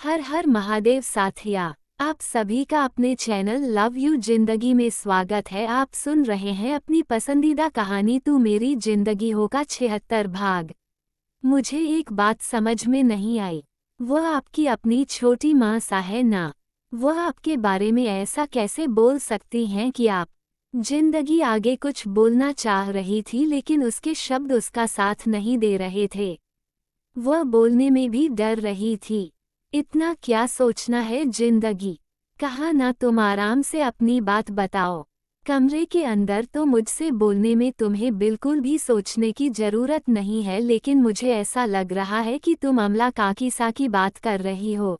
हर हर महादेव साथिया, आप सभी का अपने चैनल लव यू जिंदगी में स्वागत है। आप सुन रहे हैं अपनी पसंदीदा कहानी तू मेरी जिंदगी हो का 76 भाग। मुझे एक बात समझ में नहीं आई, वह आपकी अपनी छोटी माँ सा है ना। वह आपके बारे में ऐसा कैसे बोल सकती हैं कि आप। जिंदगी आगे कुछ बोलना चाह रही थी लेकिन उसके शब्द उसका साथ नहीं दे रहे थे। वह बोलने में भी डर रही थी। इतना क्या सोचना है जिंदगी, कहा ना तुम आराम से अपनी बात बताओ। कमरे के अंदर तो मुझसे बोलने में तुम्हें बिल्कुल भी सोचने की जरूरत नहीं है, लेकिन मुझे ऐसा लग रहा है कि तुम अमला काकी सा की बात कर रही हो।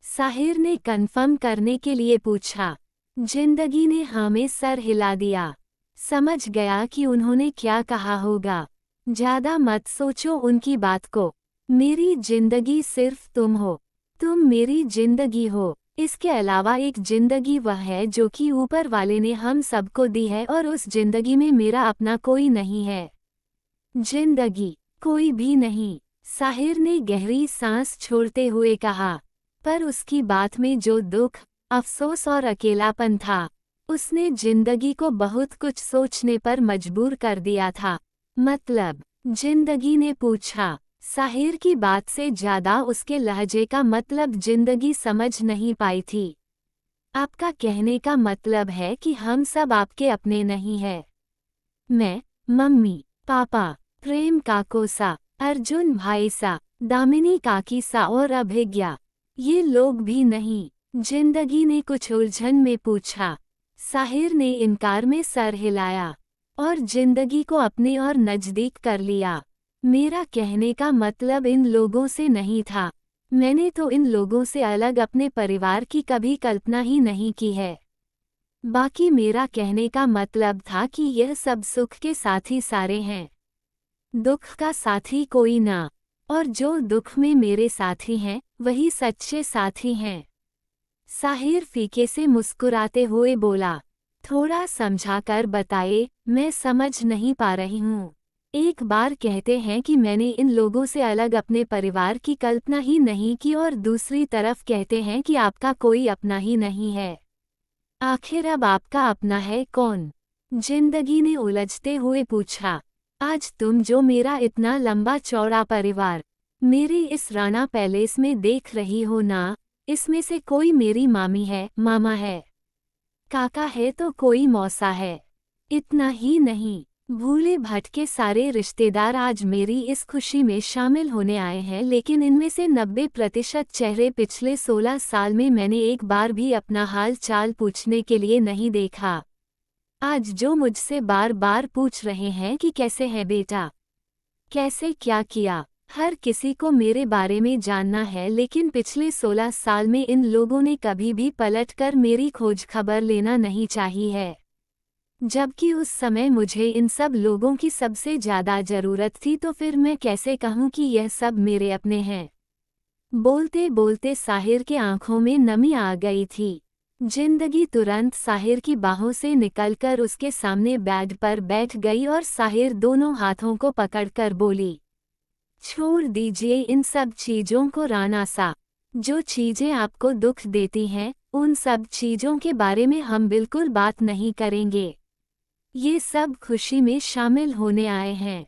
साहिर ने कंफर्म करने के लिए पूछा। जिंदगी ने हाँ में सर हिला दिया। समझ गया कि उन्होंने क्या कहा होगा। ज्यादा मत सोचो उनकी बात को। मेरी जिंदगी सिर्फ तुम हो। तुम मेरी जिंदगी हो। इसके अलावा एक जिंदगी वह है जो कि ऊपर वाले ने हम सबको दी है, और उस जिंदगी में मेरा अपना कोई नहीं है। जिंदगी कोई भी नहीं, साहिर ने गहरी सांस छोड़ते हुए कहा। पर उसकी बात में जो दुख, अफसोस और अकेलापन था, उसने जिंदगी को बहुत कुछ सोचने पर मजबूर कर दिया था। मतलब? जिंदगी ने पूछा। साहिर की बात से ज्यादा उसके लहजे का मतलब जिंदगी समझ नहीं पाई थी। आपका कहने का मतलब है कि हम सब आपके अपने नहीं हैं? मैं, मम्मी, पापा, प्रेम काको सा, अर्जुन भाई सा, दामिनी काकी सा और अभिज्ञा, ये लोग भी नहीं? जिंदगी ने कुछ उलझन में पूछा। साहिर ने इनकार में सर हिलाया और जिंदगी को अपने और नजदीक कर लिया। मेरा कहने का मतलब इन लोगों से नहीं था। मैंने तो इन लोगों से अलग अपने परिवार की कभी कल्पना ही नहीं की है। बाकी मेरा कहने का मतलब था कि यह सब सुख के साथी सारे हैं, दुख का साथी कोई ना। और जो दुख में मेरे साथी हैं वही सच्चे साथी हैं। साहिर फीके से मुस्कुराते हुए बोला। थोड़ा समझाकर बताए, मैं समझ नहीं पा रही हूँ। एक बार कहते हैं कि मैंने इन लोगों से अलग अपने परिवार की कल्पना ही नहीं की, और दूसरी तरफ कहते हैं कि आपका कोई अपना ही नहीं है। आखिर अब आपका अपना है कौन? जिंदगी ने उलझते हुए पूछा। आज तुम जो मेरा इतना लंबा चौड़ा परिवार मेरे इस राणा पैलेस में देख रही हो ना, इसमें से कोई मेरी मामी है, मामा है, काका है तो कोई मौसा है। इतना ही नहीं, भूले भटके सारे रिश्तेदार आज मेरी इस खुशी में शामिल होने आए हैं, लेकिन इनमें से 90% चेहरे पिछले 16 साल में मैंने एक बार भी अपना हाल चाल पूछने के लिए नहीं देखा। आज जो मुझसे बार बार पूछ रहे हैं कि कैसे है बेटा, कैसे क्या किया, हर किसी को मेरे बारे में जानना है, लेकिन पिछले 16 साल में इन लोगों ने कभी भी पलटकर मेरी खोज खबर लेना नहीं चाही है। जबकि उस समय मुझे इन सब लोगों की सबसे ज्यादा जरूरत थी, तो फिर मैं कैसे कहूँ कि यह सब मेरे अपने हैं। बोलते बोलते साहिर के आंखों में नमी आ गई थी। जिंदगी तुरंत साहिर की बाहों से निकलकर उसके सामने बेड पर बैठ गई और साहिर दोनों हाथों को पकड़कर बोली। छोड़ दीजिए इन सब चीजों को राणा सा। जो चीजें आपको दुख देती हैं, उन सब चीजों के बारे में हम बिल्कुल बात नहीं करेंगे। ये सब खुशी में शामिल होने आए हैं।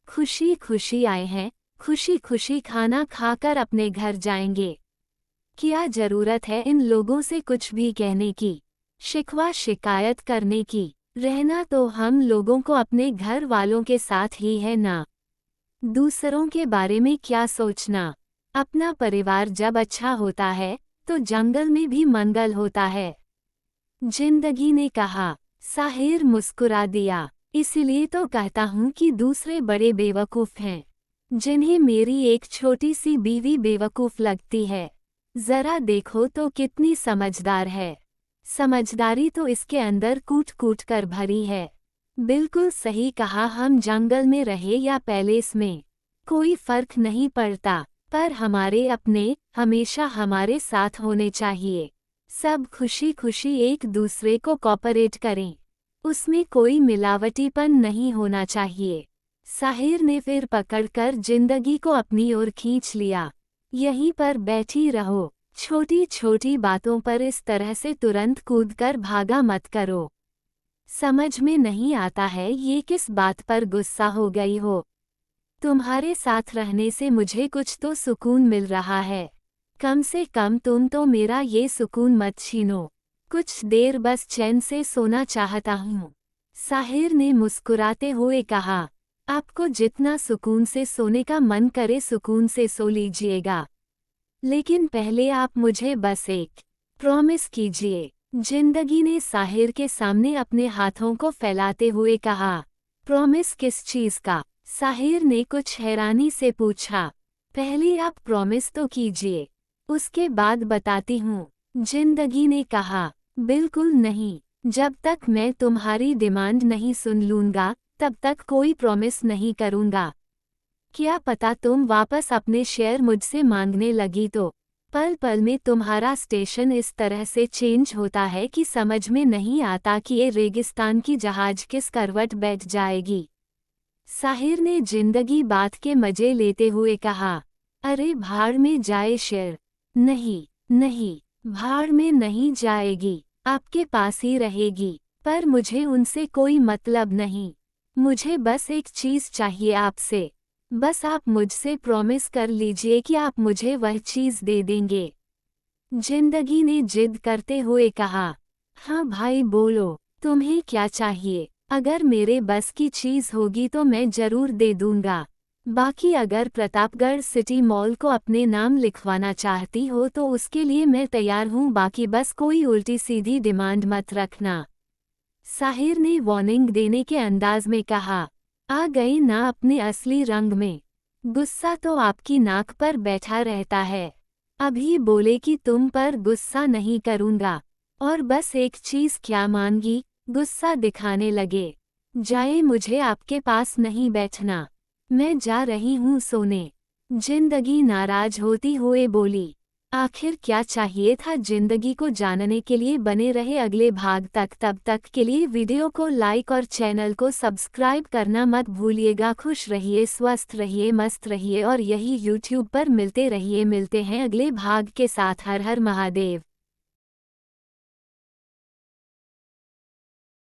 खुशी खुशी आए हैं, खुशी खुशी खाना खाकर अपने घर जाएंगे। क्या जरूरत है इन लोगों से कुछ भी कहने की, शिकवा शिकायत करने की? रहना तो हम लोगों को अपने घर वालों के साथ ही है ना। दूसरों के बारे में क्या सोचना। अपना परिवार जब अच्छा होता है तो जंगल में भी मंगल होता है। जिंदगी ने कहा। साहिर मुस्कुरा दिया। इसलिए तो कहता हूँ कि दूसरे बड़े बेवकूफ़ हैं, जिन्हें मेरी एक छोटी सी बीवी बेवकूफ़ लगती है। जरा देखो तो कितनी समझदार है। समझदारी तो इसके अंदर कूट कूट कर भरी है। बिल्कुल सही कहा, हम जंगल में रहे या पैलेस में, कोई फर्क नहीं पड़ता, पर हमारे अपने हमेशा हमारे साथ होने चाहिए। सब खुशी खुशी एक दूसरे को कोऑपरेट करें, उसमें कोई मिलावटीपन नहीं होना चाहिए। साहिर ने फिर पकड़कर जिंदगी को अपनी ओर खींच लिया। यहीं पर बैठी रहो। छोटी छोटी बातों पर इस तरह से तुरंत कूदकर भागा मत करो। समझ में नहीं आता है ये किस बात पर गुस्सा हो गई हो। तुम्हारे साथ रहने से मुझे कुछ तो सुकून मिल रहा है। कम से कम तुम तो मेरा ये सुकून मत छीनो। कुछ देर बस चैन से सोना चाहता हूँ। साहिर ने मुस्कुराते हुए कहा, आपको जितना सुकून से सोने का मन करे सुकून से सो लीजिएगा, लेकिन पहले आप मुझे बस एक प्रॉमिस कीजिए। जिंदगी ने साहिर के सामने अपने हाथों को फैलाते हुए कहा, प्रॉमिस किस चीज का? साहिर ने कुछ हैरानी से पूछा। पहले आप प्रॉमिस तो कीजिए, उसके बाद बताती हूँ। जिंदगी ने कहा, बिल्कुल नहीं। जब तक मैं तुम्हारी डिमांड नहीं सुन लूंगा तब तक कोई प्रॉमिस नहीं करूंगा। क्या पता तुम वापस अपने शेयर मुझसे मांगने लगी तो। पल पल में तुम्हारा स्टेशन इस तरह से चेंज होता है कि समझ में नहीं आता कि ये रेगिस्तान की जहाज किस करवट बैठ जाएगी। साहिर ने जिंदगी बात के मजे लेते हुए कहा, अरे भाड़ में जाए शेर। नहीं नहीं, भाड़ में नहीं जाएगी, आपके पास ही रहेगी। पर मुझे उनसे कोई मतलब नहीं। मुझे बस एक चीज चाहिए आपसे। बस आप मुझसे प्रॉमिस कर लीजिए कि आप मुझे वह चीज दे देंगे। जिंदगी ने जिद करते हुए कहा, हाँ भाई बोलो, तुम्हें क्या चाहिए? अगर मेरे बस की चीज होगी तो मैं जरूर दे दूंगा। बाकी अगर प्रतापगढ़ सिटी मॉल को अपने नाम लिखवाना चाहती हो तो उसके लिए मैं तैयार हूँ, बाकी बस कोई उल्टी सीधी डिमांड मत रखना। साहिर ने वार्निंग देने के अंदाज में कहा, आ गई ना अपने असली रंग में। गुस्सा तो आपकी नाक पर बैठा रहता है। अभी बोले कि तुम पर गुस्सा नहीं करूंगा, और बस एक चीज क्या मांगी, गुस्सा दिखाने लगे। जाए, मुझे आपके पास नहीं बैठना, मैं जा रही हूँ सोने। जिंदगी नाराज होती हुए बोली। आखिर क्या चाहिए था जिंदगी को जानने के लिए बने रहे अगले भाग तक। तब तक के लिए वीडियो को लाइक और चैनल को सब्सक्राइब करना मत भूलिएगा। खुश रहिए, स्वस्थ रहिए, मस्त रहिए और यही यूट्यूब पर मिलते रहिए। मिलते हैं अगले भाग के साथ। हर हर महादेव।